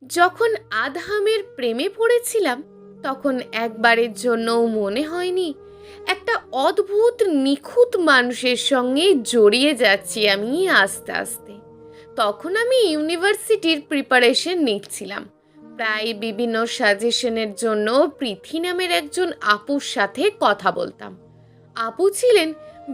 যখন আদহামের প্রেমে পড়েছিলাম তখন একবারের জন্যও মনে হয়নি একটা অদ্ভুত নিখুঁত মানুষের সঙ্গে জড়িয়ে যাচ্ছি আমি আস্তে আস্তে। তখন আমি ইউনিভার্সিটির প্রিপারেশন নিচ্ছিলাম। প্রায় বিভিন্ন সাজেশনের জন্য পৃথি নামের একজন আপুর সাথে কথা বলতাম। আপু ছিলেন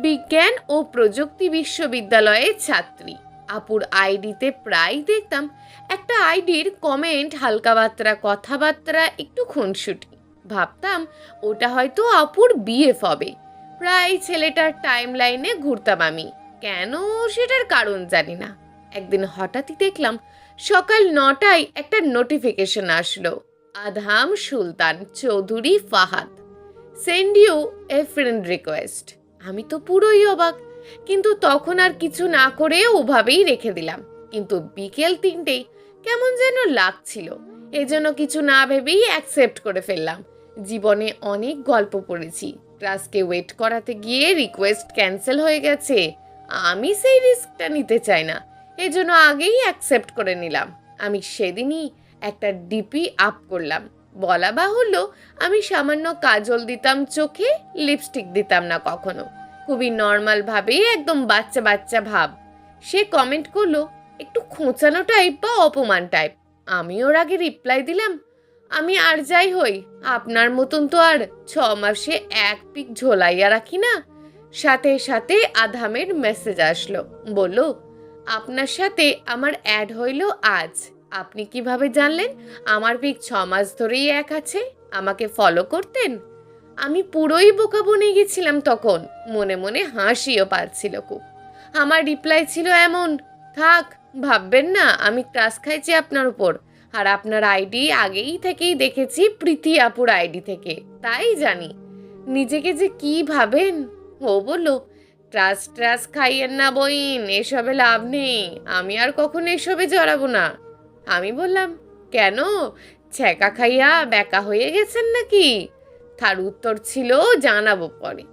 বিজ্ঞান ও প্রযুক্তি বিশ্ববিদ্যালয়ের ছাত্রী। আপুর আইডিতে প্রায় দেখতাম একটা আইডির কমেন্ট হালকাবাত্রা কথাবার্তা একটু খুনসুটি। ভাবতাম ওটা হয়তো আপুর বিএফ হবে। প্রায় ছেলেটার টাইম লাইনে ঘুরতাম আমি, কেন সেটার কারণ জানি না। একদিন হঠাৎই দেখলাম সকাল 9টায় একটা নোটিফিকেশন আসলো, Adham Sultan Chowdhury Fahad, send you a friend request. আমি তো পুরোই অবাক, কিন্তু তখন আর কিছু না করে ওভাবেই রেখে দিলাম। কিন্তু বিকেল 3টেই কেমন যেন লাগছিল, এজন্য কিছু না ভেবেই অ্যাকসেপ্ট করে ফেললাম। জীবনে অনেক গল্প পড়েছি, ক্লাসকে ওয়েট করাতে গিয়ে রিকোয়েস্ট ক্যান্সেল হয়ে গেছে। আমি সেই রিস্কটা নিতে চাই না, এজন্য আগেই অ্যাকসেপ্ট করে নিলাম। আমি সেদিনই একটা ডিপি আপ করলাম। বলা বাহুল্য, আমি সামান্য কাজল দিতাম চোখে, লিপস্টিক দিতাম না কখনো। খুবই নর্মালভাবে, একদম বাচ্চা বাচ্চা ভাব। সে কমেন্ট করলো একটু খোঁচানো টাইপ বা অপমান টাইপ। আমি ওর আগে রিপ্লাই দিলাম, আমি আর যাই হই আপনার মতন তো আর 6 মাসে এক পিক ঝোলাইয়া রাখি না। সাথে সাথে আধামের মেসেজ আসলো, বলল আপনার সাথে আমার অ্যাড হইল আজ। আপনি কিভাবে জানলেন? আমার পিক 6 মাস ধরেই এক আছে, আমাকে ফলো করতেন। আমি পুরোই বোকা বনে গেছিলাম তখন, মনে মনে হাসিও পাচ্ছিল খুব। আমার রিপ্লাই ছিল এমন, থাক ভাববেন না আমি ক্রাশ খাইছি আপনার উপর, আর আপনার আইডি আগেই থেকেই দেখেছি প্রীতি আপুর আইডি থেকে, তাই জানি। নিজেকে যে কি ভাবেন। ও বলল, ট্রাস্ট ট্রাস্ট খাইয়েন না বইন, এসবে লাভ নেই, আমি আর কখনো এসবে জড়াবো না। আমি বললাম, কেন, ছ্যাঁকা খাইয়া ব্যাকা হয়ে গেছেন নাকি? তার উত্তর ছিল, জানাবো পরে।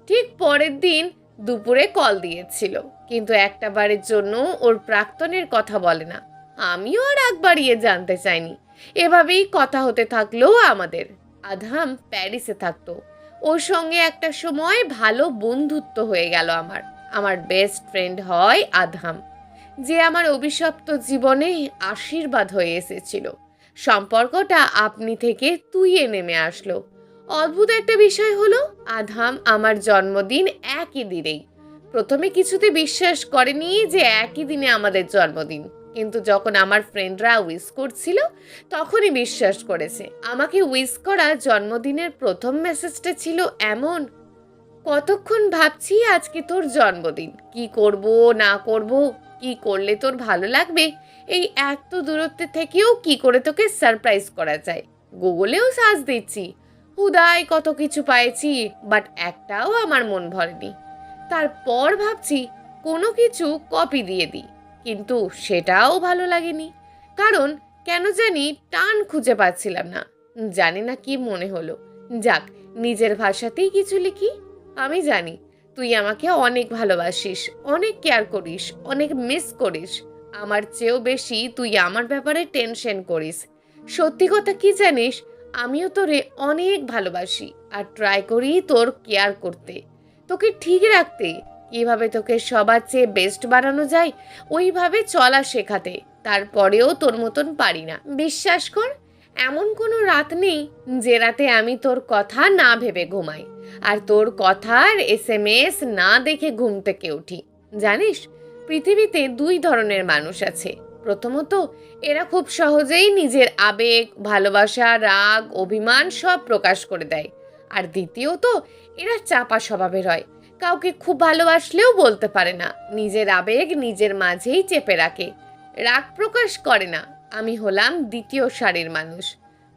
ঠিক পরের দিন দুপুরে কল দিয়েছিল, কিন্তু একটা বারের জন্য ওর প্রাক্তনের কথা বলে না। আমিও আর আগ বাড়িয়ে জানতে চাইনি। এভাবেই কথা হতে থাকলো আমাদের। আধাম প্যারিসে থাকতো, ওর সঙ্গে একটা সময় ভালো বন্ধুত্ব হয়ে গেল আমার। আমার বেস্ট ফ্রেন্ড হয় আধাম, যে আমার অভিশপ্ত জীবনে আশীর্বাদ হয়ে এসেছিল। সম্পর্কটা আপনি থেকে তুইয়ে নেমে আসলো। অদ্ভুত একটা বিষয় হলো, আধাম আমার জন্মদিন একই দিনেই। প্রথমে কিছুতে বিশ্বাস করেনি যে একই দিনে আমাদের জন্মদিন, কিন্তু যখন আমার ফ্রেন্ডরা উইশ করছিল তখনই বিশ্বাস করেছে। আমাকে উইশ করা জন্মদিনের প্রথম মেসেজটা ছিল এমন, কতক্ষণ ভাবছি আজকে তোর জন্মদিন, কি করব না করব, কি করলে তোর ভালো লাগবে, এই এত দূরত্বে থেকেও কি করে তোকে সারপ্রাইজ করা যায়। গুগলেও সার্চ দিচ্ছি, হুদাই কত কিছু পাইছি, বাট একটাও আমার মন ভরেনি। তারপর ভাবছি কোনো কিছু কপি দিয়ে দিই, কিন্তু সেটাও ভালো লাগেনি, কারণ কেন জানি টান খুঁজে পাচ্ছিলাম না। জানি না কি মনে হলো, যাক নিজের ভাষাতেই কিছু লিখি। আমি জানি তুই আমাকে অনেক ভালোবাসিস, অনেক কেয়ার করিস, অনেক মিস করিস। আমার চেয়েও বেশি তুই আমার ব্যাপারে টেনশন করিস। সত্যি কথা কি জানিস, আমিও তোরে অনেক ভালোবাসি আর ট্রাই করি তোর কেয়ার করতে, তোকে ঠিক রাখতে, কিভাবে তোকে সবার চেয়ে বেস্ট বানানো যায় ওইভাবে চলা শেখাতে। তারপরেও তোর মতন পারি না। বিশ্বাস কর, এমন কোনো রাত নেই যে রাতে আমি তোর কথা না ভেবে ঘুমাই, আর তোর কথার SMS না দেখে ঘুম থেকে উঠি। জানিস, পৃথিবীতে 2 ধরনের মানুষ আছে। প্রথমত, এরা খুব সহজেই নিজের আবেগ, ভালোবাসা, রাগ, অভিমান সব প্রকাশ করে দেয়। আর দ্বিতীয়ত, এরা চাপা স্বভাবের হয়, কাউকে খুব ভালোবাসলেও বলতে পারে না, নিজের আবেগ নিজের মাঝেই চেপে রাখে, রাগ প্রকাশ করে না। আমি হলাম দ্বিতীয় সারির মানুষ।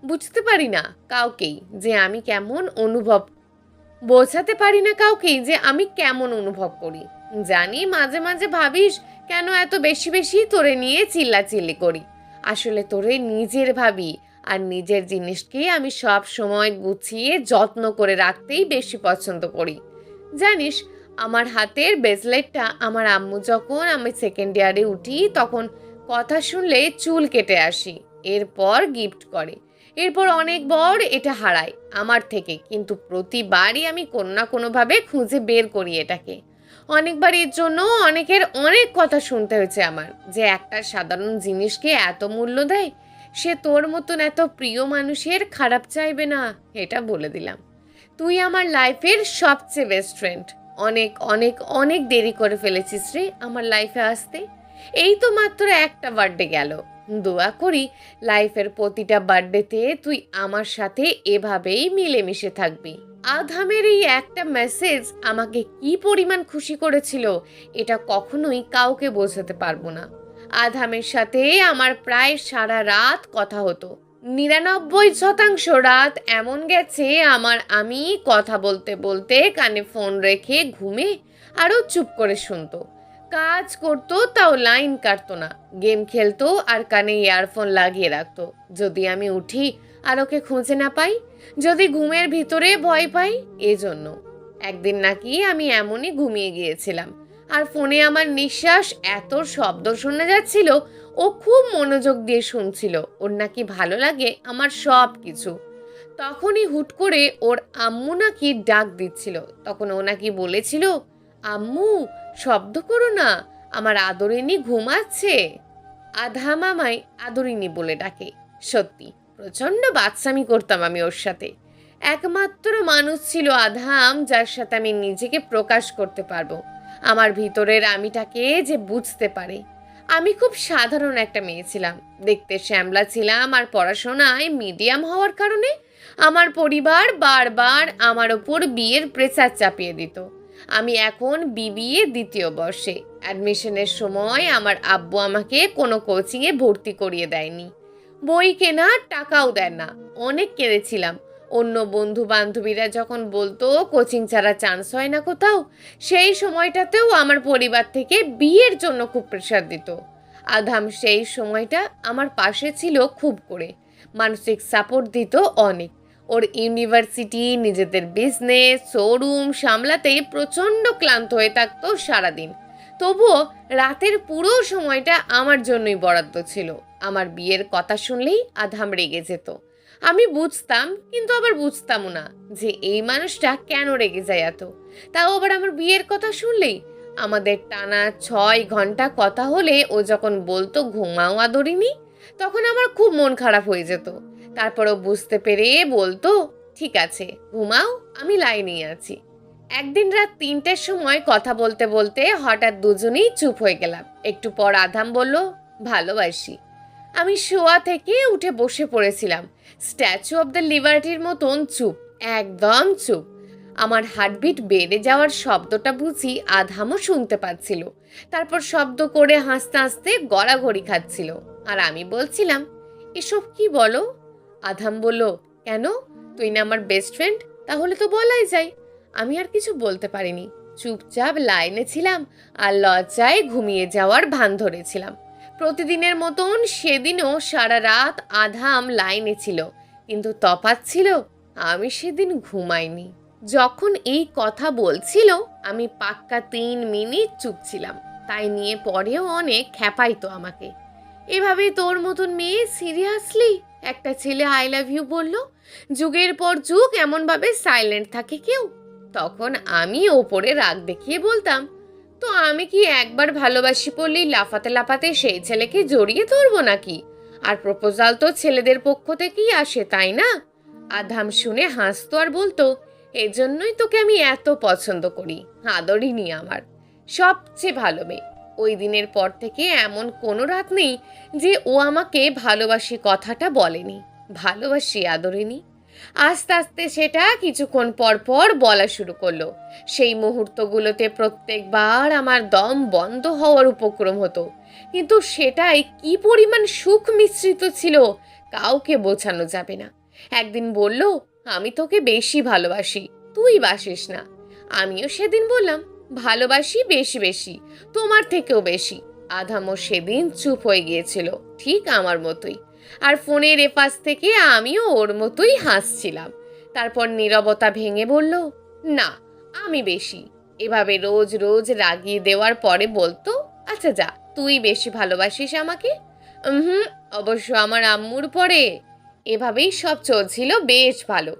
বুঝতে পারি না কাউকেই যে আমি কেমন অনুভব, বোঝাতে পারি না কাউকেই যে আমি কেমন অনুভব করি। জানি মাঝে মাঝে ভাবিস কেন এত বেশি বেশি তোরে নিয়ে চিল্লাচিল্লি করি, আসলে তোরে নিজের ভাবি, আর নিজের জিনিসকে আমি সব সময় গুছিয়ে যত্ন করে রাখতেই বেশি পছন্দ করি। জানিস, আমার হাতের ব্রেসলেটটা আমার আম্মু যখন আমি সেকেন্ড ইয়ারে উঠি তখন কথা শুনলে চুল কেটে আসি। এরপর গিফট করে, এরপর অনেক বর এটা হারায় আমার থেকে, কিন্তু প্রতিবারই আমি কোনো না কোনোভাবে খুঁজে বের করি এটাকে। অনেকবার এর জন্য অনেকের অনেক কথা শুনতে হয়েছে আমার, যে একটা সাধারণ জিনিসকে এত মূল্য দেয়, সে তোর মতন এত প্রিয় মানুষের খারাপ চাইবে না, এটা বলে দিলাম। তুই আমার লাইফের সবচেয়ে বেস্ট ফ্রেন্ড। অনেক অনেক অনেক দেরি করে ফেলেছিস রে আমার লাইফে আসতে। এই তো মাত্র একটা বার্থডে গেল। দোয়া করি লাইফের প্রতিটা বার্থডেতে তুই আমার সাথে এভাবেই মিলেমিশে থাকবি। আধামের এই একটা মেসেজ আমাকে কি পরিমাণ খুশি করেছিল, এটা কখনোই কাউকে বোঝাতে পারবো না। আধামের সাথে আমার প্রায় সারা রাত কথা হতো। 99% রাত এমন গেছে আমি কথা বলতে বলতে কানে ফোন রেখে ঘুমে আরও চুপ করে শুনতো। কাজ করতো তাও লাইন কাটতো না, গেম খেলতো আর কানে ইয়ারফোন লাগিয়ে রাখতো। যদি আমি উঠি আর ওকে খুঁজে না পাই, যদি ঘুমের ভিতরে ভয় পাই, এজন্য একদিন নাকি আমি এমনই ঘুমিয়ে গিয়েছিলাম, আর ফোনে আমার নিঃশ্বাস এত শব্দ শোনা যাচ্ছিল, ও খুব মনোযোগ দিয়ে শুনছিল, ওর নাকি ভালো লাগে আমার সব কিছু। তখনই হুট করে ওর আম্মু নাকি ডাক দিচ্ছিল, তখন ও নাকি বলেছিল, আম্মু শব্দ করো না, আমার আদরিনী ঘুমাচ্ছে। আধাম আমায় আদরিনী বলে ডাকে। সত্যি প্রচণ্ড বাচ্চামি করতাম আমি ওর সাথে। একমাত্র মানুষ ছিল আধাম যার সাথে আমি নিজেকে প্রকাশ করতে পারবো, আমার ভিতরের আমিটাকে যে বুঝতে পারে। আমি খুব সাধারণ একটা মেয়ে ছিলাম, দেখতে শ্যামলা ছিলাম, আর পড়াশোনায় মিডিয়াম হওয়ার কারণে আমার পরিবার বারবার আমার ওপর বিয়ের প্রেসার চাপিয়ে দিত। আমি এখন বিবিএ দ্বিতীয় বর্ষে। অ্যাডমিশনের সময় আমার আব্বু আমাকে কোনো কোচিংয়ে ভর্তি করিয়ে দেয়নি, বই কেনার টাকাও দেন না। অনেক কেঁদেছিলাম। অন্য বন্ধু বান্ধবীরা যখন বলতো কোচিং ছাড়া চান্স হয় না কোথাও, সেই সময়টাতেও আমার পরিবার থেকে বিয়ের জন্য খুব প্রেশার দিত। আধাম সেই সময়টা আমার পাশে ছিল খুব করে, মানসিক সাপোর্ট দিত অনেক। ওর ইউনিভার্সিটি, নিজেদের বিজনেস, শোরুম সামলাতেই প্রচণ্ড ক্লান্ত হয়ে থাকতো সারাদিন। তবুও রাতের পুরো সময়টা আমার জন্যই বরাদ্দ ছিল। আমার বিয়ের কথা শুনলেই আধাম রেগে যেত। আমি বুঝতাম, কিন্তু আবার বুঝতামও না যে এই মানুষটা কেন রেগে যায় এত। তাও আবার আমার বিয়ের কথা শুনলেই। আমাদের টানা 6 ঘন্টা কথা হলে ও যখন বলতো ঘুমাও আদরিনি, তখন আমার খুব মন খারাপ হয়ে যেত। তারপরও বুঝতে পেরে বলতো, ঠিক আছে ঘুমাও, আমি লাইনেই আছি। একদিন রাত 3টের সময় কথা বলতে বলতে হঠাৎ দুজনেই চুপ হয়ে গেলাম। একটু পর আধাম বলল, ভালোবাসি। আমি শোয়া থেকে উঠে বসে পড়েছিলাম, স্ট্যাচু অব দ্য লিবার্টির মতন চুপ, একদম চুপ। আমার হার্টবিট বেড়ে যাওয়ার শব্দটা বুঝি আধামও শুনতে পাচ্ছিল। তারপর শব্দ করে হাসতে হাসতে গড়াগড়ি খাচ্ছিল, আর আমি বলছিলাম, এসব কি বলো? আধাম বলল, কেন, তুই না আমার বেস্ট ফ্রেন্ড, তাহলে তো বলাই যায়। আমি আর কিছু বলতে পারিনি, চুপচাপ লাইনে ছিলাম আর লজ্জায় ঘুমিয়ে যাওয়ার ভান ধরেছিলাম। প্রতিদিনের মতন সেদিনও সারা রাত আধাম লাইনে ছিল, কিন্তু তফাৎ ছিল আমি সেদিন ঘুমাইনি। যখন এই কথা বলছিল আমি পাক্কা 3 মিনিট চুপ ছিলাম, তাই নিয়ে পরেও অনেক খ্যাপাইতো আমাকে। এভাবেই তোর মতন মেয়ে সিরিয়াসলি একটা ছেলে আই লাভ ইউ বলল? যুগের পর যুগ এমনভাবে সাইলেন্ট থাকে কেউ? তখন আমি ওপরে রাগ দেখিয়ে বলতাম, তো আমি কি একবার ভালোবাসি পড়লেই লাফাতে লাফাতে সেই ছেলেকে জড়িয়ে ধরবো নাকি? আর প্রপোজাল তো ছেলেদের পক্ষ থেকেই আসে, তাই না? আধাম শুনে হাসতো আর বলতো, এজন্যই তোকে আমি এত পছন্দ করি, আদরিনি আমার সবচেয়ে ভালো মেয়ে। ওই দিনের পর থেকে এমন কোনো রাত নেই যে ও আমাকে ভালোবাসি কথাটা বলেনি। ভালোবাসি আদরিনি। আস্তে আস্তে সেটা কিছুক্ষণ পর পর বলা শুরু করলো। সেই মুহূর্তগুলোতে প্রত্যেকবার আমার দম বন্ধ হওয়ার উপক্রম হতো, কিন্তু সেটাই কি পরিমাণ সুখ মিশ্রিত ছিল কাউকে বোঝানো যাবে না। একদিন বলল, আমি তোকে বেশি ভালোবাসি, তুই বাসিস না। আমিও সেদিন বললাম, ভালোবাসি বেশি বেশি, তোমার থেকেও বেশি। আধামও সেদিন চুপ হয়ে গিয়েছিল, ঠিক আমার মতোই। আর ফোনের এপাশ থেকে আমিও ওর মতোই হাসছিলাম। তারপর নীরবতা ভেঙে বলল, না আমি বেশি। এভাবে রোজ রোজ রাগিয়ে দেওয়ার পরে বলতো, আচ্ছা যা, তুই বেশি ভালোবাসিস আমাকে? হুম, অবশ্য আমার আম্মুর পরে এভাবেই সব চলছিল বেশ ভালো।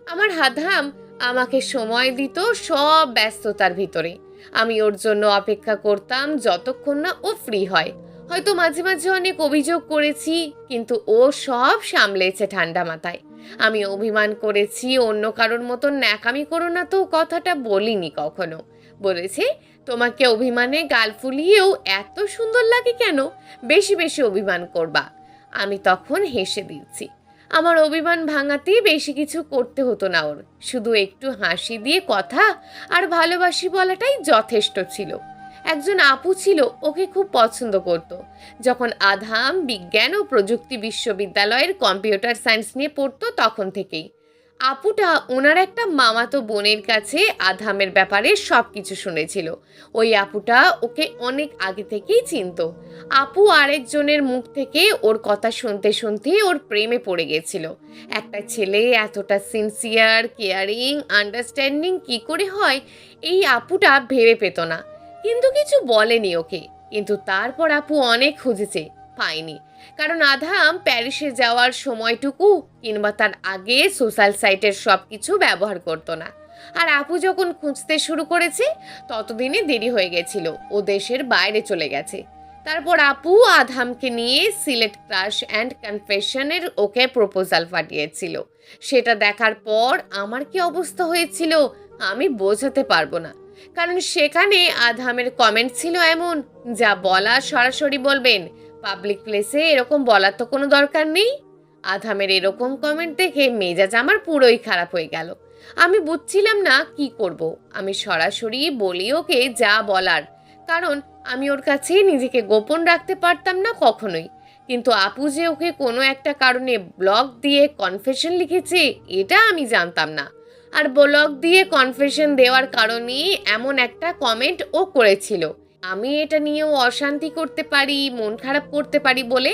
আমার হাধাম আমাকে সময় দিত সব ব্যস্ততার ভিতরে। আমি ওর জন্য অপেক্ষা করতাম যতক্ষণ না ও ফ্রি হয়। হয়তো মাঝে মাঝে অনেক অভিযোগ করেছি, কিন্তু ও সব সামলেছে ঠান্ডা মাথায়। আমি অভিমান করেছি, অন্য কারোর মতন ন্যাকামি করো না তো কথাটা বলিনি কখনো। বলেছে, তোমাকে অভিমানে গাল ফুলিয়েও এত সুন্দর লাগে কেন, বেশি বেশি অভিমান করবা। আমি তখন হেসে দিচ্ছি। আমার অভিমান ভাঙাতে বেশি কিছু করতে হতো না ওর, শুধু একটু হাসি দিয়ে কথা আর ভালোবাসি বলাটাই যথেষ্ট ছিল। একজন আপু ছিল, ওকে খুব পছন্দ করত। যখন আধাম বিজ্ঞান ও প্রযুক্তি বিশ্ববিদ্যালয়ের কম্পিউটার সায়েন্স নিয়ে পড়তো তখন থেকেই। আপুটা ওনার একটা মামাতো বোনের কাছে আধামের ব্যাপারে সব কিছু শুনেছিল। ওই আপুটা ওকে অনেক আগে থেকেই চিনতো। আপু আরেকজনের মুখ থেকে ওর কথা শুনতে শুনতে ওর প্রেমে পড়ে গেছিল। একটা ছেলে এতটা সিনসিয়ার, কেয়ারিং, আন্ডারস্ট্যান্ডিং কি করে হয়, এই আপুটা ভেবে পেত না। কিন্তু কিছু বলেনি ওকে। কিন্তু তারপর আপু অনেক খুঁজেছে, পায়নি। কারণ আধাম প্যারিসে যাওয়ার সময়টুকু কিংবা তার আগে সোশ্যাল সাইটের সব কিছু ব্যবহার করতো না। আর আপু যখন খুঁজতে শুরু করেছে ততদিনে দেরি হয়ে গেছিল, ও দেশের বাইরে চলে গেছে। তারপর আপু আধামকে নিয়ে সিলেট ক্রাশ অ্যান্ড কনফেশনের ওকে প্রপোজাল পাঠিয়েছিল। সেটা দেখার পর আমার কি অবস্থা হয়েছিল আমি বোঝাতে পারবো না। কারণ সেখানে আধামের কমেন্ট ছিল এমন, যা বলা সরাসরি বলবেন, পাবলিক প্লেসে এরকম বলার তো কোনো দরকার নেই। আধামের এরকম কমেন্ট দেখে মেজাজ আমার পুরোই খারাপ হয়ে গেল। আমি বুঝছিলাম না কি করব। আমি সরাসরি বলি ওকে যা বলার, কারণ আমি ওর কাছে নিজেকে গোপন রাখতে পারতাম না কখনোই। কিন্তু আপু যে ওকে কোনো একটা কারণে ব্লগ দিয়ে কনফেশন লিখেছে এটা আমি জানতাম না। আর ব্লগ দিয়ে কনফেশন দেওয়ার কারণে এমন একটা কমেন্ট ও করেছিল। আমি এটা নিয়েও অশান্তি করতে পারি, মন খারাপ করতে পারি বলে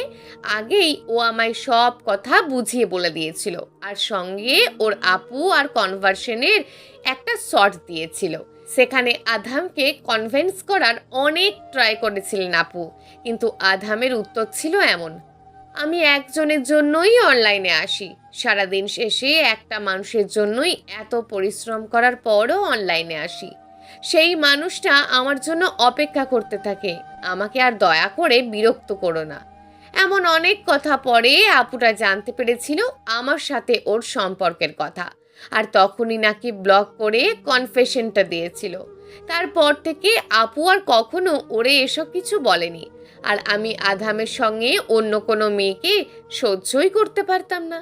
আগেই ও আমায় সব কথা বুঝিয়ে বলে দিয়েছিল। আর সঙ্গে ওর আপু আর কনভার্সেনের একটা শর্ট দিয়েছিল। সেখানে আধামকে কনভিন্স করার অনেক ট্রাই করেছিলেন আপু, কিন্তু আধামের উত্তর ছিল এমন, আমি একজনের জন্যই অনলাইনে আসি, সারাদিন শেষে একটা মানুষের জন্যই এত পরিশ্রম করার পরও অনলাইনে আসি। সেই মানুষটা আমার জন্য অপেক্ষা করতে থাকে, আমাকে আর দয়া করে বিরক্ত করো না। এমন অনেক কথা পরে আপুটা জানতে পেরেছিল আমার সাথে ওর সম্পর্কের কথা, আর তখনই নাকি ব্লক করে কনফেশনটা দিয়েছিল। তারপর থেকে আপু আর কখনো ওরে এসব কিছু বলেনি। আর আমি আধামের সঙ্গে অন্য কোনো মেয়েকে সহ্যই করতে পারতাম না।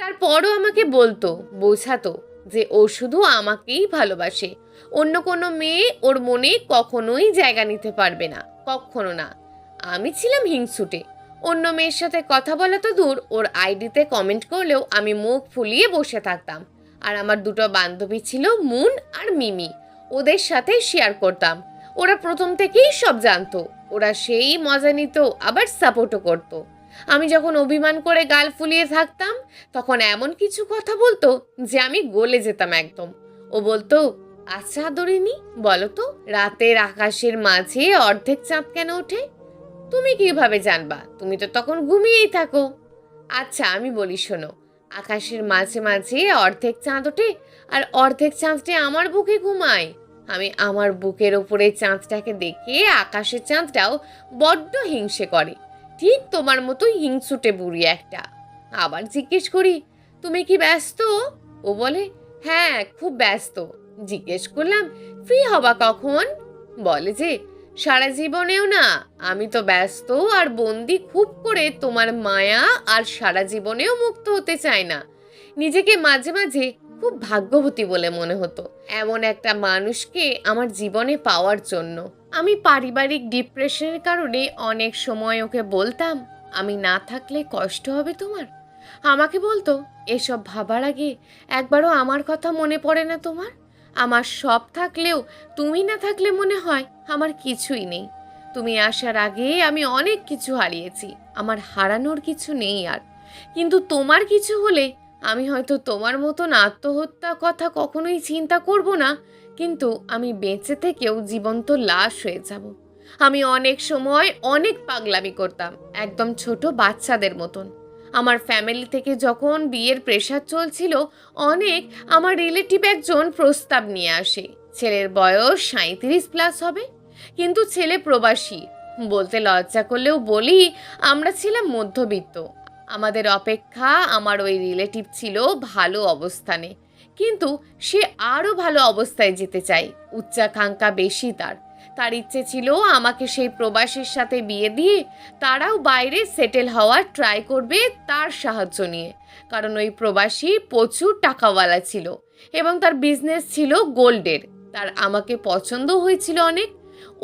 তারপরও আমাকে বলতো, বোঝাতো যে ও শুধু আমাকেই ভালোবাসে, অন্য কোনো মেয়ে ওর মনে কখনোই জায়গা নিতে পারবে না, কখনো না। আমি ছিলাম হিংসুটে। অন্য মেয়ের সাথে কথা বলা তো দূর, ওর আইডিতে কমেন্ট করলেও আমি মুখ ফুলিয়ে বসে থাকতাম। আর আমার দুটো বান্ধবী ছিল, মুন আর মিমি, ওদের সাথে শেয়ার করতাম। ওরা প্রথম থেকেই সব জানতো। ওরা সেই মজা নিত, আবার সাপোর্টও করতো। আমি যখন অভিমান করে গাল ফুলিয়ে থাকতাম তখন এমন কিছু কথা বলতো যে আমি গলে যেতাম একদম। ও বলতো, আচ্ছা আদরিনী, বলো তো রাতের আকাশের মাঝে অর্ধেক চাঁদ কেন ওঠে? তুমি কিভাবে জানবা? তুমি তো তখন ঘুমিয়েই থাকো। আচ্ছা আমি বলি শোনো, আকাশের মাঝে মাঝে অর্ধেক চাঁদ ওঠে, আর অর্ধেক চাঁদটি আমার বুকে ঘুমায়। আমি আমার বুকের ওপরে চাঁদটাকে দেখে আকাশের চাঁদটাও বড্ড হিংসে করে, ঠিক তোমার মতো হিংসুটে বুড়ি একটা। আবার জিজ্ঞেস করি, তুমি কি ব্যস্ত? ও বলে, হ্যাঁ খুব ব্যস্ত। জিজ্ঞেস করলাম, ফ্রি হবা কখন? বলে যে, সারা জীবনেও না, আমি তো ব্যস্ত আর বন্দি খুব করে তোমার মায়া, আর সারা জীবনেও মুক্ত হতে চাই না। নিজেকে মাঝে মাঝে খুব ভাগ্যবতী বলে মনে হতো এমন একটা মানুষকে আমার জীবনে পাওয়ার জন্য। আমি পারিবারিক ডিপ্রেশনের কারণে অনেক সময় ওকে বলতাম, আমি না থাকলে কষ্ট হবে তোমার। আমাকে বলতো, এসব ভাবার আগে একবারও আমার কথা মনে পড়ে না তোমার? আমার সব থাকলেও তুমি না থাকলে মনে হয় আমার কিছুই নেই। তুমি আসার আগে আমি অনেক কিছু হারিয়েছি, আমার হারানোর কিছু নেই আর। কিন্তু তোমার কিছু হলে আমি হয়তো তোমার মতন আত্মহত্যা কথা কখনোই চিন্তা করব না, কিন্তু আমি বেঁচে থেকেও জীবন্ত লাশ হয়ে যাব। আমি অনেক সময় অনেক পাগলামি করতাম, একদম ছোট বাচ্চাদের মতন। আমার ফ্যামিলি থেকে যখন বিয়ের প্রেশার চলছিল অনেক, আমার রিলেটিভ একজন প্রস্তাব নিয়ে আসে। ছেলের বয়স 37+ হবে, কিন্তু ছেলে প্রবাসী। বলতে লজ্জা করলেও বলি, আমরা ছিলাম মধ্যবিত্ত। আমাদের অপেক্ষা আমার ওই রিলেটিভ ছিল ভালো অবস্থানে, কিন্তু সে আরও ভালো অবস্থায় যেতে চায়। উচ্চাকাঙ্ক্ষা বেশি তার। তার ইচ্ছে ছিল আমাকে সেই প্রবাসীর সাথে বিয়ে দিয়ে তারাও বাইরে সেটেল হওয়ার ট্রাই করবে তার সাহায্য নিয়ে। কারণ ওই প্রবাসী প্রচুর টাকাওয়ালা ছিল এবং তার বিজনেস ছিল গোল্ডের। তার আমাকে পছন্দ হয়েছিল অনেক।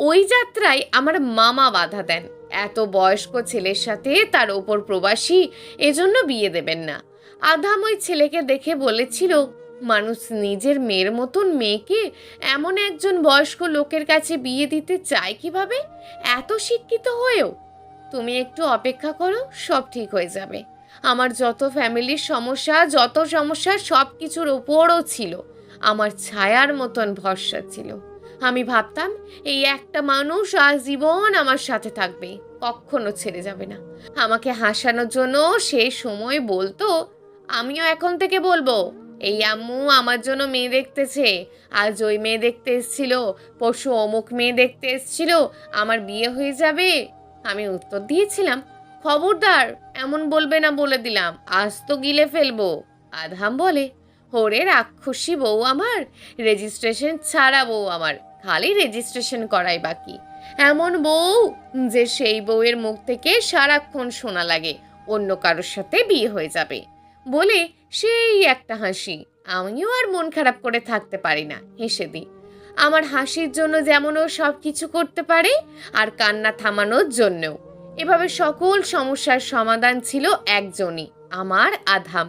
ওই যাত্রায় আমার মামা বাধা দেন, এত বয়স্ক ছেলের সাথে তার ওপর প্রবাসী, এজন্য বিয়ে দেবেন না। আধাম ওই ছেলেকে দেখে বলেছিল, মানুষ নিজের মেয়ের মতন মেয়েকে এমন একজন বয়স্ক লোকের কাছে বিয়ে দিতে চায় কিভাবে, এত শিক্ষিত হয়েও? তুমি একটু অপেক্ষা করো, সব ঠিক হয়ে যাবে। আমার যত ফ্যামিলির সমস্যা, যত সমস্যা সব কিছুর ওপরও ছিল আমার ছায়ার মতন ভরসা ছিল। আমি ভাবতাম এই একটা মানুষ আজীবন আমার সাথে থাকবে, কখনো ছেড়ে যাবে না। আমাকে হাসানোর জন্য সে সময় বলতো, আমিও এখন থেকে বলবো, এই আম্মু আমার জন্য মেয়ে দেখতেছে, আজ ওই মেয়ে দেখতে এসছিল, পরশু অমুক মেয়ে দেখতে এসছিল, আমার বিয়ে হয়ে যাবে। আমি উত্তর দিয়েছিলাম, খবরদার এমন বলবে না, বলে দিলাম, আজ তো গিলে ফেলবো। আধাম বলে, ওরে রাক্ষসী বউ আমার, রেজিস্ট্রেশন ছাড়া বউ আমার, খালি রেজিস্ট্রেশন করাই বাকি। এমন বউ যে সেই বউয়ের মুখ থেকে সারাক্ষণ শোনা লাগে অন্য কারোর সাথে বিয়ে হয়ে যাবে। বলে সেই একটা হাসি। আমিও আর মন খারাপ করে থাকতে পারি না, হেসে দিই। আমার হাসির জন্য যেমন ও সব কিছু করতে পারে, আর কান্না থামানোর জন্যও। এভাবে সকল সমস্যার সমাধান ছিল একজনই, আমার আধাম।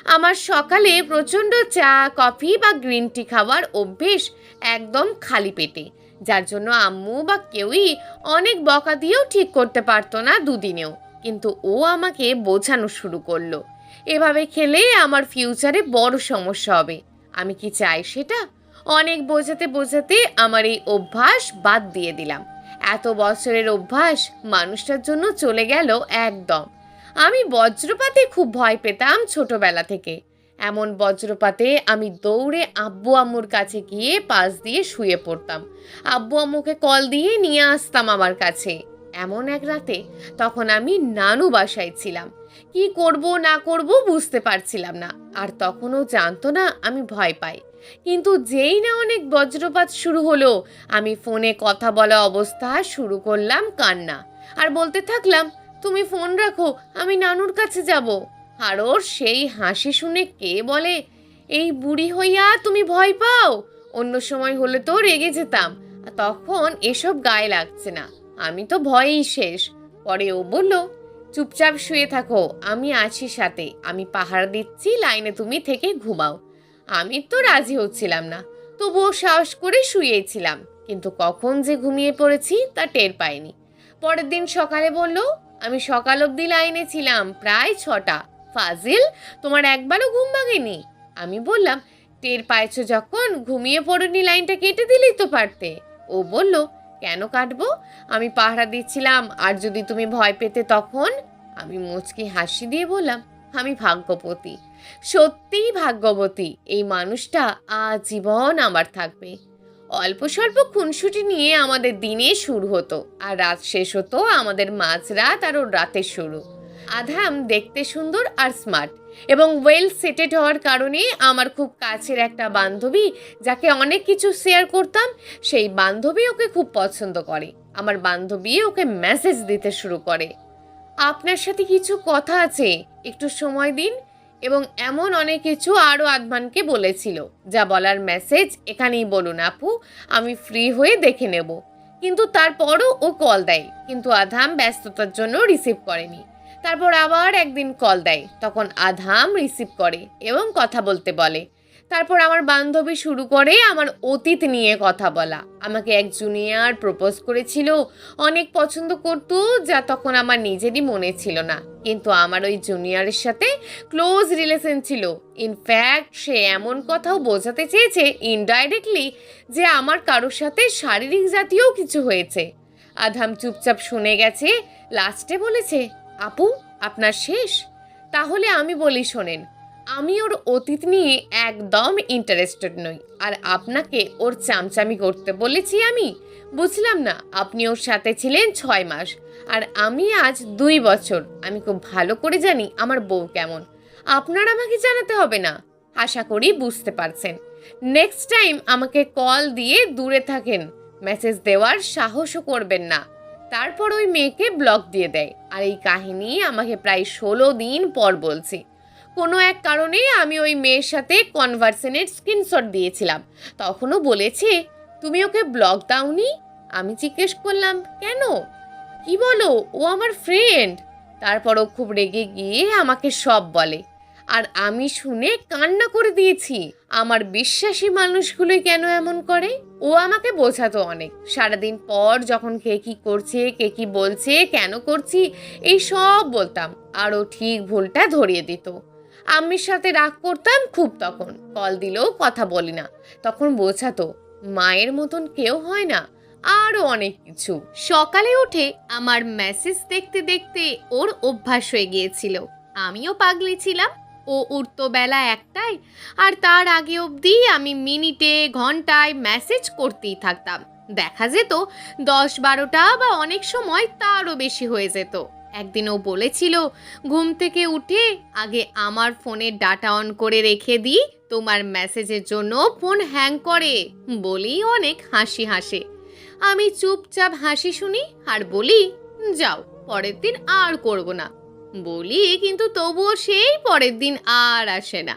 আমার সকালে প্রচণ্ড চা, কফি বা গ্রিন টি খাওয়ার অভ্যেস, একদম খালি পেটে, যার জন্য আম্মু বা কেউই অনেক বকা দিয়েও ঠিক করতে পারতো না দুদিনেও। কিন্তু ও আমাকে বোঝানো শুরু করলো, এভাবে খেলে আমার ফিউচারে বড় সমস্যা হবে। আমি কি চাই সেটা? অনেক বোঝাতে বোঝাতে আমার এই অভ্যাস বাদ দিয়ে দিলাম। এত বছরের অভ্যাস মানুষটার জন্য চলে গেল একদম। আমি বজ্রপাতে খুব ভয় পেতাম ছোটবেলা থেকে। এমন বজ্রপাতে আমি দৌড়ে আব্বু আম্মুর কাছে গিয়ে পাশ দিয়ে শুয়ে পড়তাম। আব্বু আম্মুকে কল দিয়ে নিয়ে আসতাম আমার কাছে। এমন এক রাতে, তখন আমি নানু বাসায় ছিলাম। কি করব না করব বুঝতে পারছিলাম না, আর তখনও জানতো না আমি ভয় পাই। কিন্তু যেই না অনেক বজ্রপাত শুরু হলো, আমি ফোনে কথা বলা অবস্থা শুরু করলাম কান্না, আর বলতে থাকলাম, তুমি ফোন রাখো, আমি নানুর কাছে যাব। আর ওর সেই হাসি শুনে কে বলে, এই বুড়ি হইয়া তুমি ভয় পাও? অন্য সময় হলে তো রেগে যেতাম, তখন এসব গায়ে লাগছে না, আমি তো ভয়েই শেষ। পরে ও বলল, চুপচাপ শুয়ে থাকো, আমি আছি সাথে, আমি পাহারা দিচ্ছি, লাইনে তুমি থেকে ঘুমাও। আমি তো রাজি হচ্ছিলাম না, তবুও সাহস করে শুয়েছিলাম, কিন্তু কখন যে ঘুমিয়ে পড়েছি তা টের পাইনি। পরের দিন সকালে বলল, আমি সকাল অবধি লাইনে ছিলাম, প্রায় 6টা। ফাজিল, তোমার একবারও ঘুম ভাঙেনি? আমি বললাম, টের পাইছো যখন, ঘুমিয়ে পড়নি, লাইনটা কেটে দিলেই তো পারতে। ও বলল, কেন কাটবো? আমি পাহারা দিচ্ছিলাম, আর যদি তুমি ভয় পেতে তখন? আমি মুচকি হাসি দিয়ে বললাম, আমি ভাগ্যবতী, সত্যিই ভাগ্যবতী, এই মানুষটা আজীবন আমার থাকবে। অল্প স্বল্প খুনসুটি নিয়ে আমাদের দিনে শুরু হতো, আর রাত শেষ হতো আমাদের মাঝরাত আর ওর রাতের শুরু। আধাম দেখতে সুন্দর আর স্মার্ট এবং ওয়েল সেটেড হওয়ার কারণে আমার খুব কাছের একটা বান্ধবী, যাকে অনেক কিছু শেয়ার করতাম, সেই বান্ধবী ওকে খুব পছন্দ করে। আমার বান্ধবী ওকে মেসেজ দিতে শুরু করে, আপনার সাথে কিছু কথা আছে, একটু সময় দিন, এবং এমন অনেক কিছু আরও আদমানকে বলেছিল, যা বলার মেসেজ এখানেই বলুন আপু, আমি ফ্রি হয়ে দেখে নেব। কিন্তু তারপরও ও কল দেয়, কিন্তু আধাম ব্যস্ততার জন্য রিসিভ করেনি। তারপর আবার একদিন কল দেয়, তখন আধাম রিসিভ করে এবং কথা বলতে বলে। তারপর আমার বান্ধবী শুরু করে আমার অতীত নিয়ে কথা বলা। আমাকে এক জুনিয়র প্রপোজ করেছিল, অনেক পছন্দ করতো, যা তখন আমার নিজেরই মনে ছিল না, কিন্তু আমার ওই জুনিয়রের সাথে ক্লোজ রিলেশন ছিল। ইনফ্যাক্ট সে এমন কথাও বোঝাতে চেয়েছে ইনডাইরেক্টলি, যে আমার কারোর সাথে শারীরিক জাতীয় কিছু হয়েছে। আধাম চুপচাপ শুনে গেছে, লাস্টে বলেছে, আপু আপনার শেষ? তাহলে আমি বলি শোনেন, আমি ওর অতীত নিয়ে একদম ইন্টারেস্টেড নই, আর আপনাকে ওর চামচামি করতে বলেছি আমি? বুঝলাম না, আপনি ওর সাথে ছিলেন 6 মাস, আর আমি আজ 2 বছর। আমি খুব ভালো করে জানি আমার বউ কেমন, আপনার আমাকে জানাতে হবে না। আশা করি বুঝতে পারছেন। নেক্সট টাইম আমাকে কল দিয়ে দূরে থাকেন, মেসেজ দেওয়ার সাহসও করবেন না। তারপর ওই মেয়েকে ব্লক দিয়ে দেয়। আর এই কাহিনী আমাকে প্রায় 16 দিন পর বলছে। কোনো এক কারণে আমি ওই মেয়ের সাথে কনভারসেনের স্ক্রিনশট দিয়েছিলাম। তখনও বলেছে, তুমি ওকে ব্লক দাওনি? আমি জিজ্ঞেস করলাম, কেন? কি বলো, ও আমার ফ্রেন্ড। তারপরও খুব রেগে গিয়ে আমাকে সব বলে, আর আমি শুনে কান্না করে দিয়েছি। আমার বিশ্বাসী মানুষগুলোই কেন এমন করে? ও আমাকে বোঝাতো অনেক। সারাদিন পর যখন কে কি করছে, কে কি বলছে, কেন করছি, এই সব বলতাম, আর ও ঠিক ভুলটা ধরিয়ে দিত। আম্মির সাথে রাগ করতাম খুব, তখন কল দিলেও কথা বলি না। তখন বোঝাতো মায়ের মতন কেউ হয় না, আরও অনেক কিছু। সকালে উঠে আমার মেসেজ দেখতে দেখতে ওর অভ্যাস হয়ে গিয়েছিল। আমিও পাগলি ছিলাম। ও উঠতো বেলা 1টায়, আর তার আগে অবধি আমি মিনিটে ঘন্টায় মেসেজ করতেই থাকতাম। দেখা যেত 10-12টা, বা অনেক সময় তারও বেশি হয়ে যেত। একদিন ও বলেছিল, ঘুম থেকে উঠে আগে আমার ফোনের ডাটা অন করে রেখে দিই, তোমার মেসেজের জন্য ফোন হ্যাং করে। বলেই অনেক হাসি হাসে। আমি চুপচাপ হাসি শুনি আর বলি, যাও, পরের দিন আর করব না বলি, কিন্তু তবুও সেই পরের দিন আর আসে না।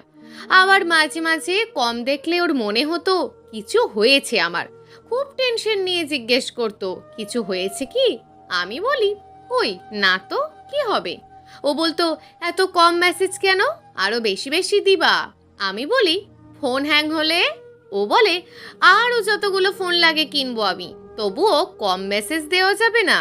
আবার মাঝে মাঝে কম দেখলে ওর মনে হতো কিছু হয়েছে আমার। খুব টেনশন নিয়ে জিজ্ঞেস করতো, কিছু হয়েছে কি? আমি বলি, ওই না তো, কি হবে? ও বলতো, এত কম মেসেজ কেন, আরো বেশি বেশি দিবা। আমি বলি, ফোন হ্যাং হলে? ও বলে, আরও যতগুলো ফোন লাগে কিনবো আমি, তবুও কম মেসেজ দেওয়া যাবে না।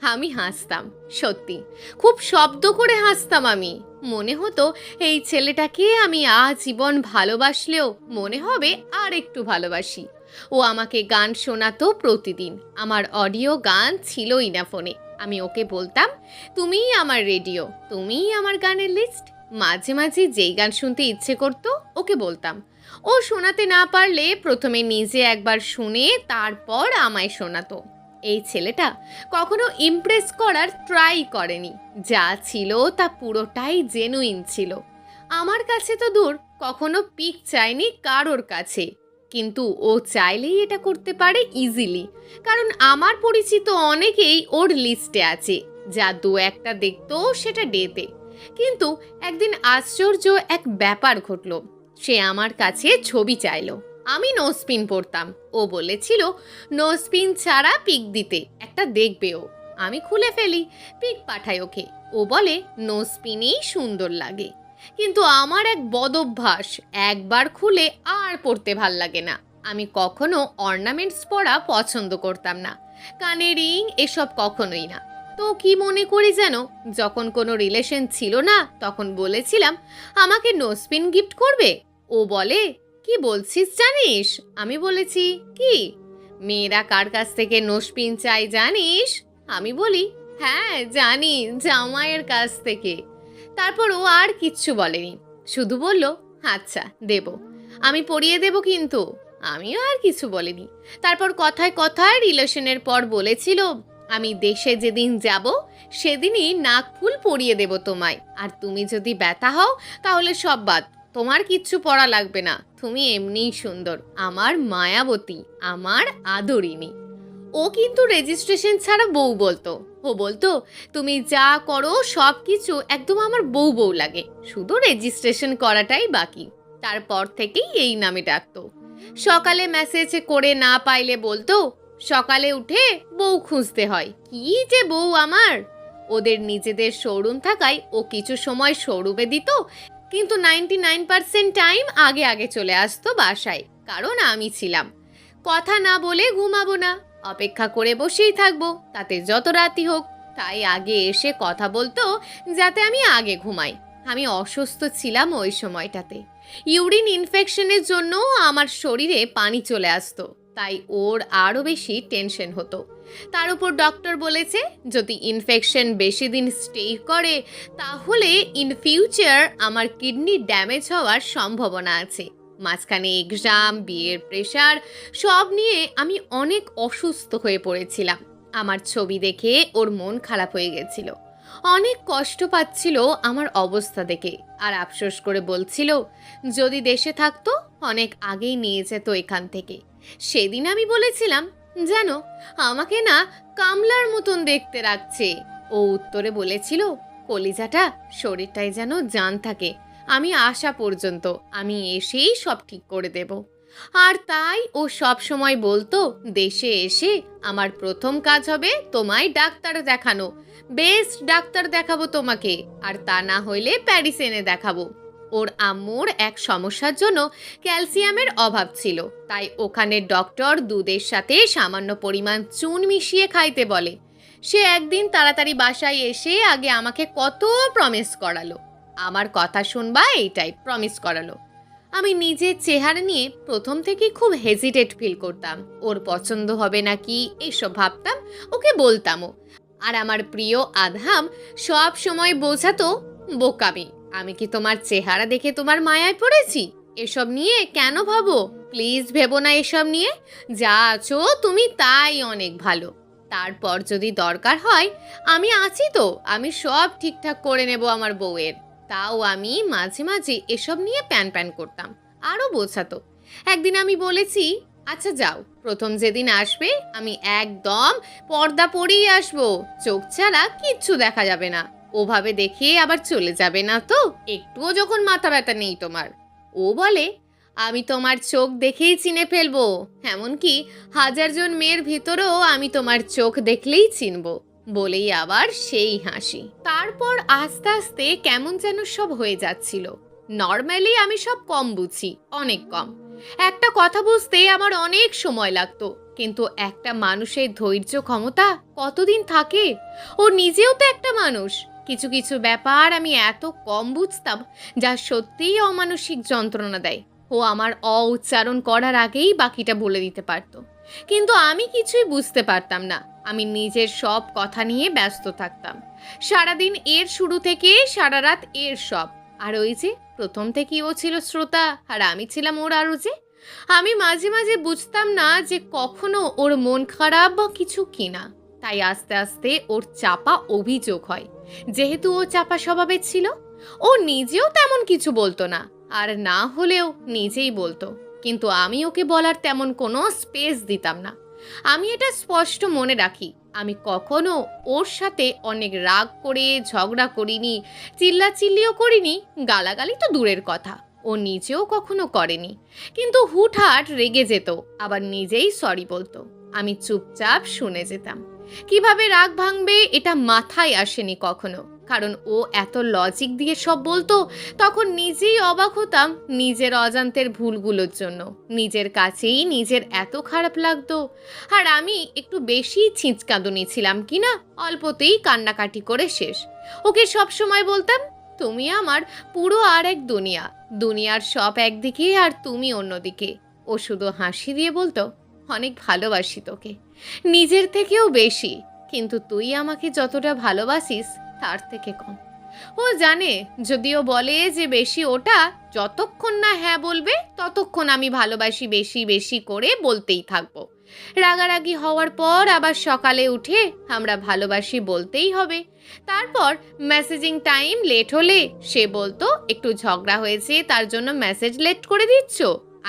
আমি হাসতাম, সত্যি খুব শব্দ করে হাসতাম। আমি মনে হতো এই ছেলেটাকে আমি আজীবন ভালোবাসলেও মনে হবে আর একটু ভালোবাসি। ও আমাকে গান শোনাতো প্রতিদিন। আমার অডিও গান ছিলই না ফোনে। আমি ওকে বলতাম, তুমিই আমার রেডিও, তুমিই আমার গানের লিস্ট। মাঝে মাঝে যেই গান শুনতে ইচ্ছে করতো ওকে বলতাম। ও শোনাতে না পারলে প্রথমে নিজে একবার শুনে তারপর আমায় শোনাতো। এই ছেলেটা কখনো ইমপ্রেস করার ট্রাই করেনি। যা ছিল তা পুরোটাই জেনুইন ছিল। আমার কাছে তো দূর, কখনো পিক চাইনি কারোর কাছে। কিন্তু ও চাইলেই এটা করতে পারে ইজিলি, কারণ আমার পরিচিত অনেকেই ওর লিস্টে আছে। যা 2-1টা দেখতো সেটা ডেতে। কিন্তু একদিন আশ্চর্য এক ব্যাপার ঘটল। সে আমার কাছে ছবি চাইলো। আমি নো স্পিন পড়তাম। ও বলেছিল নো স্পিন ছাড়া পিক দিতে, একটা দেখবে ও। আমি খুলে ফেলি, পিক পাঠাই ওকে। ও বলে নো স্পিনেই সুন্দর লাগে। কিন্তু আমার এক বদভ্যাস, একবার খুলে আর পড়তে ভাল লাগে না। আমি কখনো অর্নামেন্টস পরা পছন্দ করতাম না, কানে রিং এসব কখনোই না। তো কি মনে করি যেন যখন কোনো রিলেশন ছিল না তখন বলেছিলাম আমাকে নো স্পিন গিফট করবে। ও বলে, কি বলছিস জানিস? আমি বলেছি, কি? মেয়েরা কার কাছ থেকে নো স্পিন চাই জানিস? আমি বলি, হ্যাঁ জানি, জামাইয়ের কাছ থেকে। তারপর ও আর কিচ্ছু বলেনি, শুধু বলল, আচ্ছা দেব, আমি পরিয়ে দেব কিন্তু। আমিও আর কিছু বলিনি। তারপর কথায় কথায় রিলেশনের পর বলেছিল, আমি দেশে যেদিন যাব সেদিনই নাক ফুল পরিয়ে দেব তোমায়, আর তুমি যদি ব্যথা হও তাহলে সব বাদ, তোমার কিচ্ছু পড়া লাগবে না, তুমি এমনিই সুন্দর, আমার মায়াবতী, আমার আদরিনী। ও কিন্তু রেজিস্ট্রেশন ছাড়া বউ বলতো। ও বলতো, তুমি যা করো সব কিছু একদম আমার বউ বউ লাগে, শুধু রেজিস্ট্রেশন করাটাই বাকি। তারপর থেকেই এই নামে ডাকতো। সকালে মেসেজ করে না পাইলে বলতো, সকালে উঠে বউ খুঁজতে হয়। কি যে বউ আমার! ওদের নিজেদের শোরুম থাকায় ও কিছু সময় শোরুমে দিত, কিন্তু 99% টাইম আগে আগে চলে আসতো বাসায়, কারণ আমি ছিলাম। কথা না বলে ঘুমাবো না, অপেক্ষা করে বসেই থাকবো, তাতে যত রাতই হোক। তাই আগে এসে কথা বলতো যাতে আমি আগে ঘুমাই। আমি অসুস্থ ছিলাম ওই সময়টাতে। ইউরিন ইনফেকশনের জন্য আমার শরীরে পানি চলে আসতো, তাই ওর আরও বেশি টেনশন হতো। তার উপর ডক্টর বলেছে যদি ইনফেকশন বেশি দিন স্টে করে তাহলে ইন ফিউচার আমার কিডনি ড্যামেজ হওয়ার সম্ভাবনা আছে। মাঝখানে এক্সাম, বিয়ের প্রেশার সব নিয়ে আমি অনেক অসুস্থ হয়ে পড়েছিলাম। আমার ছবি দেখে ওর মন খারাপ হয়ে গেছিল, অনেক কষ্ট পাচ্ছিল আমার অবস্থা দেখে, আর আফসোস করে বলছিল যদি দেশে থাকতো অনেক আগেই নিয়ে যেত এখান থেকে। সেদিন আমি বলেছিলাম জানো আমাকে না কামলার মতন দেখতে রাখছে। ও উত্তরে বলেছিল কলিজাটা শরীরটায় যেন জান থাকে, আমি আসা পর্যন্ত আমি এসেই সব ঠিক করে দেব। আর তাই ও সব সময় বলতো দেশে এসে আমার প্রথম কাজ হবে তোমায় ডাক্তার দেখানো, বেস্ট ডাক্তার দেখাবো তোমাকে, আর তা না হইলে প্যারিস এনে দেখাবো। ওর আম্মুর এক সমস্যার জন্য ক্যালসিয়ামের অভাব ছিল, তাই ওখানে ডক্টর দুধের সাথে সামান্য পরিমাণ চুন মিশিয়ে খাইতে বলে। সে একদিন তাড়াতাড়ি বাসায় এসে আগে আমাকে কত প্রমিস করালো, আমার কথা শুনবা এইটাই প্রমিস করালো। আমি নিজের চেহারা নিয়ে প্রথম থেকেই খুব হেজিটেট ফিল করতাম, ওর পছন্দ হবে নাকি এইসব ভাবতাম, ওকে বলতামও। আর আমার প্রিয় আধাম সব সময় বোঝাতো বোকামি, আমি কি তোমার চেহারা দেখে তোমার মায়ায় পড়েছি? এসব নিয়ে কেন ভাবো, প্লিজ ভেবো না এসব নিয়ে, যা আছো তুমি তাই অনেক ভালো। তারপর যদি দরকার হয় আমি আছি তো, আমি সব ঠিকঠাক করে নেব আমার বউয়ের। তাও আমি মাঝে মাঝে এসব নিয়ে প্যান প্যান করতাম, আরও বোঝাতো। একদিন আমি বলেছি আচ্ছা যাও, প্রথম যেদিন আসবে আমি একদম পর্দা পরেই আসবো, চোখ ছাড়া কিচ্ছু দেখা যাবে না, ওভাবে দেখে আবার চলে যাবে না তো, একটুও যখন মাথা ব্যথা নেই তোমার। ও বলে আমি তোমার চোখ দেখেই চিনে ফেলবো, এমনকি 1000 জন মেয়ের ভিতরেও আমি তোমার চোখ দেখলেই চিনবো, বলেই আবার সেই হাসি। তারপর আস্তে আস্তে কেমন যেন সব হয়ে যাচ্ছিল। নর্মালি আমি সব কম বুঝি, অনেক কম, একটা কথা বুঝতে আমার অনেক সময় লাগতো, কিন্তু একটা মানুষের ধৈর্য ক্ষমতা কতদিন থাকে? ও নিজেও তো একটা মানুষ। কিছু কিছু ব্যাপার আমি এত কম বুঝতাম যা সত্যিই অমানসিক যন্ত্রণা দেয়। ও আমার উচ্চারণ করার আগেই বাকিটা বলে দিতে পারতো, কিন্তু আমি কিছুই বুঝতে পারতাম না। আমি নিজের সব কথা নিয়ে ব্যস্ত থাকতাম, সারাদিন এর শুরু থেকে সারা রাত এর সব। আর ওই যে প্রথম থেকেই ও ছিল শ্রোতা আর আমি ছিলাম ওর আরো যে। আমি মাঝে মাঝে বুঝতাম না যে কখনো ওর মন খারাপ বা কিছু কিনা, তাই আস্তে আস্তে ওর চাপা অভিযোগ হয়। যেহেতু ও চাপা স্বভাবের ছিল, ও নিজেও তেমন কিছু বলতো না, আর না হলেও নিজেই বলতো, কিন্তু আমি ওকে বলার তেমন কোনো স্পেস দিতাম না। আমি এটা স্পষ্ট মনে রাখি, আমি কখনো ওর সাথে অনেক রাগ করে ঝগড়া করিনি, চিল্লাচিল্লিও করিনি, গালাগালি তো দূরের কথা, ও নিজেও কখনো করেনি। কিন্তু হুটহাট রেগে যেত, আবার নিজেই সরি বলতো, আমি চুপচাপ শুনে যেতাম। কিভাবে রাগ ভাঙবে এটা মাথায় আসেনি কখনো, কারণ ও এত লজিক দিয়ে সব বলতো। তখন নিজেই অবাক হতাম নিজের অজান্তের ভুলগুলোর জন্য, নিজের কাছেই নিজের এত খারাপ লাগতো। আর আমি একটু বেশি ছিঁচকাঁদুনি ছিলাম কিনা, অল্পতেই কান্নাকাটি করে শেষ। ওকে সব সময় বলতাম তুমি আমার পুরো আর এক দুনিয়া, দুনিয়ার সব একদিকে আর তুমি অন্যদিকে। ও শুধু হাসি দিয়ে বলতো অনেক ভালোবাসি তোকে, নিজের থেকেও বেশি, কিন্তু তুই আমাকে যতটা ভালোবাসিস তার থেকে কম। ও জানে যদিও বলে যে বেশি, ওটা যতক্ষণ না হ্যাঁ বলবে ততক্ষণ আমি ভালোবাসি বেশি বেশি করে বলতেই থাকবো। রাগারাগি হওয়ার পর আবার সকালে উঠে আমরা ভালোবাসি বলতেই হবে। তারপর মেসেজিং টাইম লেট হলে সে বলতো একটু ঝগড়া হয়েছে তার জন্য মেসেজ লেট করে দিচ্ছ।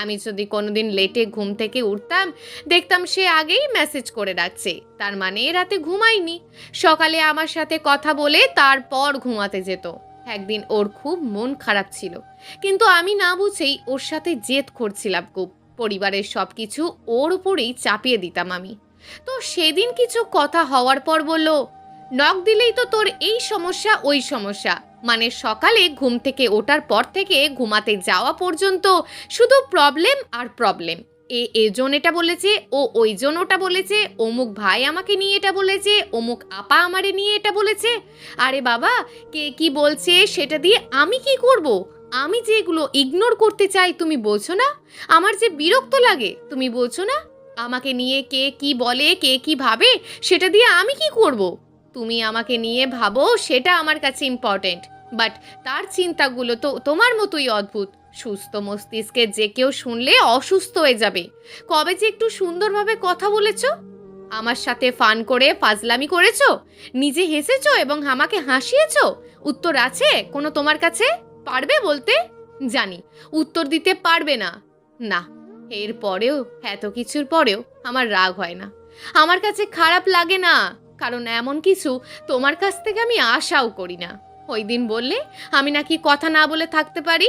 আমি যদি কোনোদিন লেটে ঘুম থেকে উঠতাম দেখতাম সে আগেই মেসেজ করে রাখছে, তার মানে রাতে ঘুমায়নি, সকালে আমার সাথে কথা বলে তারপর ঘুমাতে যেত। একদিন ওর খুব মন খারাপ ছিল, কিন্তু আমি না বুঝেই ওর সাথে জেদ করছিলাম খুব, পরিবারের সব কিছু ওর উপরেই চাপিয়ে দিতাম আমি। তো সেদিন কিছু কথা হওয়ার পর বলল নক দিলেই তো তোর এই সমস্যা ওই সমস্যা, মানে সকালে ঘুম থেকে ওঠার পর থেকে ঘুমাতে যাওয়া পর্যন্ত শুধু প্রবলেম আর প্রবলেম। এজন এটা বলেছে, ও ওইজন ওটা বলেছে, অমুক ভাই আমাকে নিয়ে এটা বলেছে, অমুক আপা আমারে নিয়ে এটা বলেছে। আরে বাবা, কে কি বলছে সেটা দিয়ে আমি কি করব? আমি যে এগুলো ইগনোর করতে চাই তুমি বোঝো না? আমার যে বিরক্ত লাগে তুমি বোঝো না? আমাকে নিয়ে কে কি বলে, কে কি ভাবে, সেটা দিয়ে আমি কি করব? তুমি আমাকে নিয়ে ভাবো, সেটা আমার কাছে ইম্পর্টেন্ট। বাট তার চিন্তাগুলো তো তোমার মতোই অদ্ভুত। সুস্থ মস্তিষ্কে যে কেউ শুনলে অসুস্থ হয়ে যাবে। কবে যে একটু সুন্দরভাবে কথা বলেছ, আমার সাথে ফান করে ফাজলামি করেছো, নিজে হেসেছো এবং আমাকে হাসিয়েছো, উত্তর আছে কোনো তোমার কাছে? পারবে বলতে? জানি উত্তর দিতে পারবে না। না, এর পরেও, এত কিছুর পরেও আমার রাগ হয় না, আমার কাছে খারাপ লাগে না, কারণ এমন কিছু তোমার কাছ থেকে আমি আশাও করি না। ওই দিন বললে আমি নাকি কথা না বলে থাকতে পারি,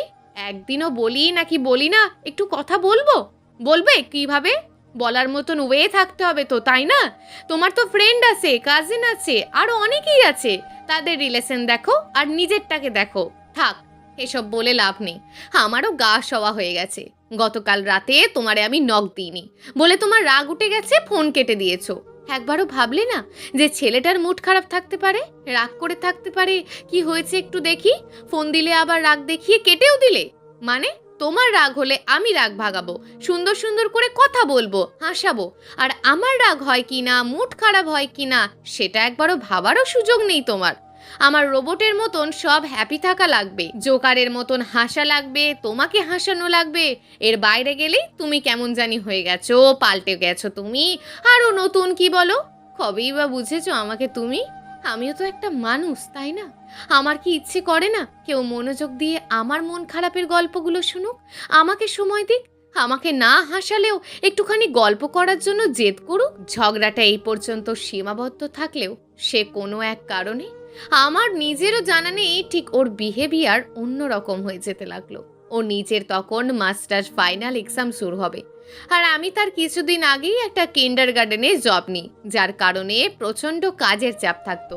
একদিনও বলি নাকি বলি না একটু কথা বলবো? বলবে কিভাবে? বলার মতন ওয়ে থাকতে হবে তো, তাই না? তোমার তো ফ্রেন্ড আছে, কাজিন আছে, আরো অনেকেই আছে, তাদের রিলেশন দেখো আর নিজেরটাকে দেখো। থাক, এসব বলে লাভ নেই, আমারও গা সওয়া হয়ে গেছে। গতকাল রাতে তোমারে আমি নক দিইনি বলে তোমার রাগ উঠে গেছে, ফোন কেটে দিয়েছো। একবারও ভাবলে না যে ছেলেটার মুড খারাপ থাকতে পারে, রাগ করে থাকতে পারে, কি হয়েছে একটু দেখি, ফোন দিলে আবার রাগ দেখিয়ে কেটেও দিলে? মানে তোমার রাগ হলে আমি রাগ ভাগাবো, সুন্দর সুন্দর করে কথা বলবো, হাসাবো, আর আমার রাগ হয় কি না, মুড খারাপ হয় কি না, সেটা একবারও ভাবারও সুযোগ নেই তোমার। আমার রোবটের মতন সব হ্যাপি থাকা লাগবে, জোকারের মতন হাসা লাগবে, তোমাকে হাসানো লাগবে। এর বাইরে গেলেই তুমি কেমন জানি হয়ে গেছো, পাল্টে গেছো তুমি, আরও নতুন কি বলো। কবেই বা বুঝেছো আমাকে তুমি? আমিও তো একটা মানুষ, তাই না? আমার কি ইচ্ছে করে না কেউ মনোযোগ দিয়ে আমার মন খারাপের গল্পগুলো শুনুক, আমাকে সময় দিক, আমাকে না হাসালেও একটুখানি গল্প করার জন্য জেদ করুক? ঝগড়াটা এই পর্যন্ত সীমাবদ্ধ থাকলেও সে কোনো এক কারণে, আমার নিজেরও জানা নেই ঠিক, ওর বিহেভিয়ার অন্যরকম হয়ে যেতে লাগলো। ও নিজের তখন মাস্টার্স ফাইনাল এক্সাম শুরু হবে, আর আমি তার কিছুদিন আগেই একটা কিন্ডারগার্টেনে জব নিই, যার কারণে প্রচণ্ড কাজের চাপ থাকতো,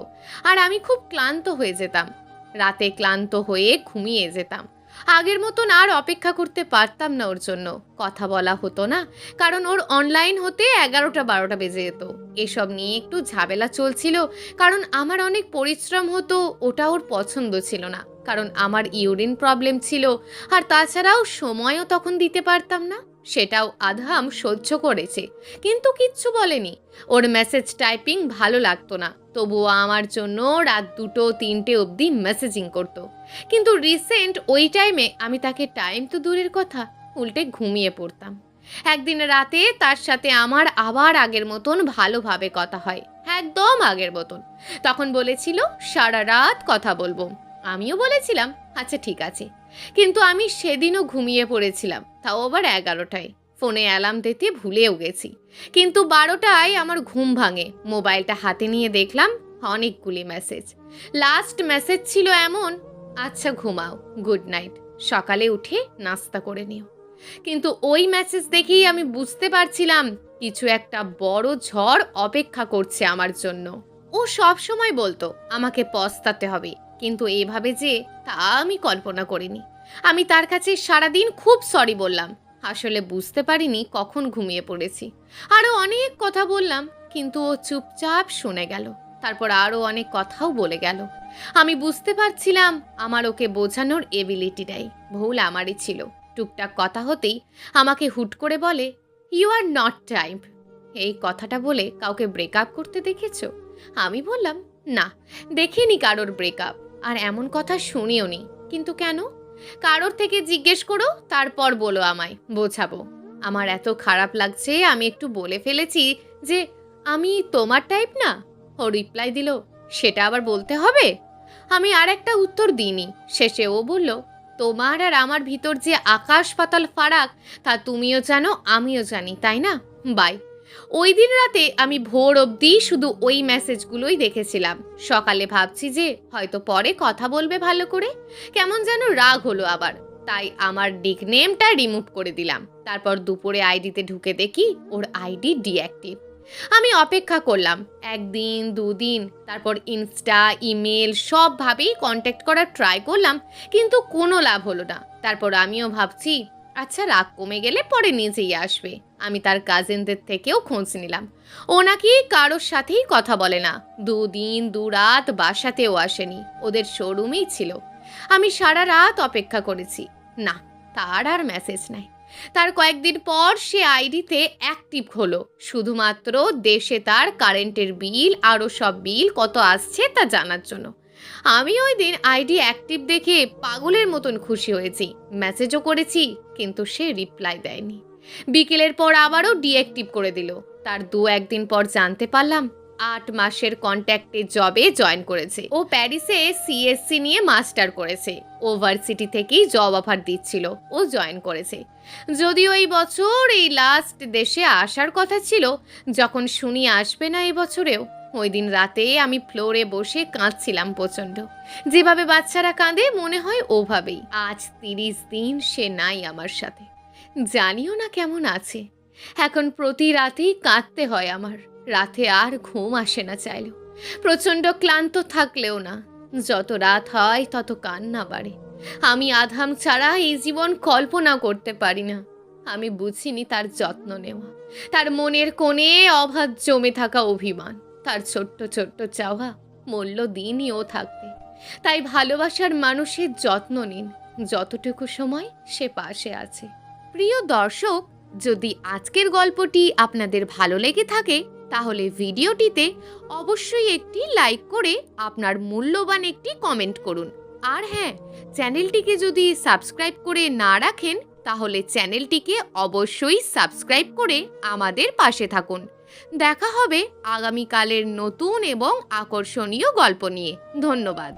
আর আমি খুব ক্লান্ত হয়ে যেতাম। রাতে ক্লান্ত হয়ে ঘুমিয়ে যেতাম। আগের মতন আর অপেক্ষা করতে পারতাম না ওর জন্য, কথা বলা হতো না, কারণ ওর অনলাইন হতে 11টা-12টা বেজে যেত। এসব নিয়ে একটু ঝামেলা চলছিল, কারণ আমার অনেক পরিশ্রম হতো, ওটা ওর পছন্দ ছিল না, কারণ আমার ইউরিন প্রবলেম ছিল, আর তাছাড়াও সময়ও তখন দিতে পারতাম না। সেটাও আধাম সহ্য করেছে, কিন্তু কিচ্ছু বলেনি। ওর মেসেজ টাইপিং ভালো লাগতো না, তবুও আমার জন্য রাত 2-3টে অবধি মেসেজিং করতো। কিন্তু রিসেন্ট ওই টাইমে আমি তাকে টাইম তো দূরের কথা, উল্টে ঘুমিয়ে পড়তাম। একদিন রাতে তার সাথে আমার আবার আগের মতন ভালোভাবে কথা হয়, একদম আগের মতন। তখন বলেছিল সারা রাত কথা বলবো, আমিও বলেছিলাম আচ্ছা ঠিক আছে, কিন্তু আমি সেদিনও ঘুমিয়ে পড়েছিলাম, তাও আবার 11টায়। ফোনে অ্যালার্ম দিতে ভুলেও গেছি, কিন্তু 12টায় আমার ঘুম ভাঙে। মোবাইলটা হাতে নিয়ে দেখলাম অনেকগুলি মেসেজ। লাস্ট মেসেজ ছিল এমন, আচ্ছা ঘুমাও, গুড নাইট, সকালে উঠে নাস্তা করে নিও। কিন্তু ওই মেসেজ দেখেই আমি বুঝতে পারছিলাম কিছু একটা বড় ঝড় অপেক্ষা করছে আমার জন্য। ও সব সময় বলতো আমাকে পস্তাতে হবে, কিন্তু এভাবে যে, তা আমি কল্পনা করিনি। আমি তার কাছে সারাদিন খুব সরি বললাম, আসলে বুঝতে পারিনি কখন ঘুমিয়ে পড়েছি। আরও অনেক কথা বললাম, কিন্তু ও চুপচাপ শুনে গেল। তারপর আরও অনেক কথাও বলে গেল। আমি বুঝতে পারছিলাম আমার ওকে বোঝানোর এবিলিটিটাই ভুল আমারই ছিল। টুকটাক কথা হতেই আমাকে হুট করে বলে, ইউ আর নট টাইপ। এই কথাটা বলে কাউকে ব্রেকআপ করতে দেখেছো? আমি বললাম না, দেখিনি কারোর ব্রেকআপ, আর এমন কথা শুনিও নি। কিন্তু কেন? কারোর থেকে জিজ্ঞেস করো, তারপর বলো আমায়, বোঝাবো। আমার এত খারাপ লাগছে আমি একটু বলে ফেলেছি যে আমি তোমার টাইপ না। ও রিপ্লাই দিল, সেটা আবার বলতে হবে? আমি আর একটা উত্তর দিইনি। শেষে ও বলল, তোমার আর আমার ভিতর যে আকাশ পাতাল ফারাক, তা তুমিও জানো আমিও জানি, তাই না? বাই। ওই দিন রাতে আমি ভোর অবধি শুধু ওই মেসেজগুলোই দেখেছিলাম। সকালে ভাবছি যে হয়তো পরে কথা বলবে ভালো করে, কেমন যেন রাগ হলো আবার, তাই আমার নিকনেমটা রিমুভ করে দিলাম। তারপর দুপুরে আইডিতে ঢুকে দেখি ওর আইডি ডিঅ্যাক্টিভ। আমি অপেক্ষা করলাম 1 দিন 2 দিন, তারপর ইনস্টা ইমেল সবভাবেই কন্ট্যাক্ট করার ট্রাই করলাম, কিন্তু কোনো লাভ হলো না। তারপর আমিও ভাবছি আচ্ছা রাগ কমে গেলে পরে নিজেই আসবে। আমি তার কাজিনদের থেকেও খোঁজ নিলাম, ও নাকি কারোর সাথেই কথা বলে না। 2 দিন 2 রাত বাসাতেও আসেনি, ওদের শোরুমেই ছিল। আমি সারা রাত অপেক্ষা করেছি, না, তার আর মেসেজ নাই। তার কয়েকদিন পর সে আইডিতে অ্যাক্টিভ হলো শুধুমাত্র দেশে তার কারেন্টের বিল আরও সব বিল কত আসছে তা জানার জন্য। আমি ওই দিন আইডি অ্যাক্টিভ দেখে পাগলের মতন খুশি হয়েছি, মেসেজও করেছি, কিন্তু সে রিপ্লাই দেয়নি। বিকেলের পর আবারও ডিঅ্যাক্টিভ করে দিল। তার 2-1 দিন পর জানতে পারলাম 8 মাসের কন্ট্যাক্টে জবে জয়েন করেছে। ও প্যারিসে সিএসসি নিয়ে মাস্টার করেছে। ওভারসিটি থেকেই জব অফার দিচ্ছিল, ও জয়েন করেছে। যদিও এই বছর এই লাস্ট দেশে আসার কথা ছিল, যখন শুনি আসবে না এই বছরেও। ওই দিন রাতে আমি ফ্লোরে বসে কাঁদছিলাম প্রচণ্ড। যেভাবে বাচ্চারা কাঁদে মনে হয় ওভাবেই। আজ 30 দিন সে নাই আমার সাথে। জানিও না কেমন আছে। এখন প্রতি রাতেই কাঁদতে হয় আমার। রাতে আর ঘুম আসে না চাইলেও, প্রচণ্ড ক্লান্ত থাকলেও না। যত রাত হয় তত কান্না বাড়ে। আমি আধাম ছাড়া এই জীবন কল্পনা করতে পারি না। আমি বুঝিনি তার যত্ন নেওয়া, তার মনের কোণে অবাধ জমে থাকা অভিমান, তার ছোট্ট ছোট্ট চাওয়া মূল্য দিনই ও থাকতে। তাই ভালোবাসার মানুষের যত্ন নিন যতটুকু সময় সে পাশে আছে। প্রিয় দর্শক, যদি আজকের গল্পটি আপনাদের ভালো লেগে থাকে তাহলে ভিডিওটিতে অবশ্যই একটি লাইক করে আপনার মূল্যবান একটি কমেন্ট করুন। আর হ্যাঁ, চ্যানেলটিকে যদি সাবস্ক্রাইব করে না রাখেন তাহলে চ্যানেলটিকে অবশ্যই সাবস্ক্রাইব করে আমাদের পাশে থাকুন। দেখা হবে আগামীকালের নতুন এবং আকর্ষণীয় গল্প নিয়ে। ধন্যবাদ।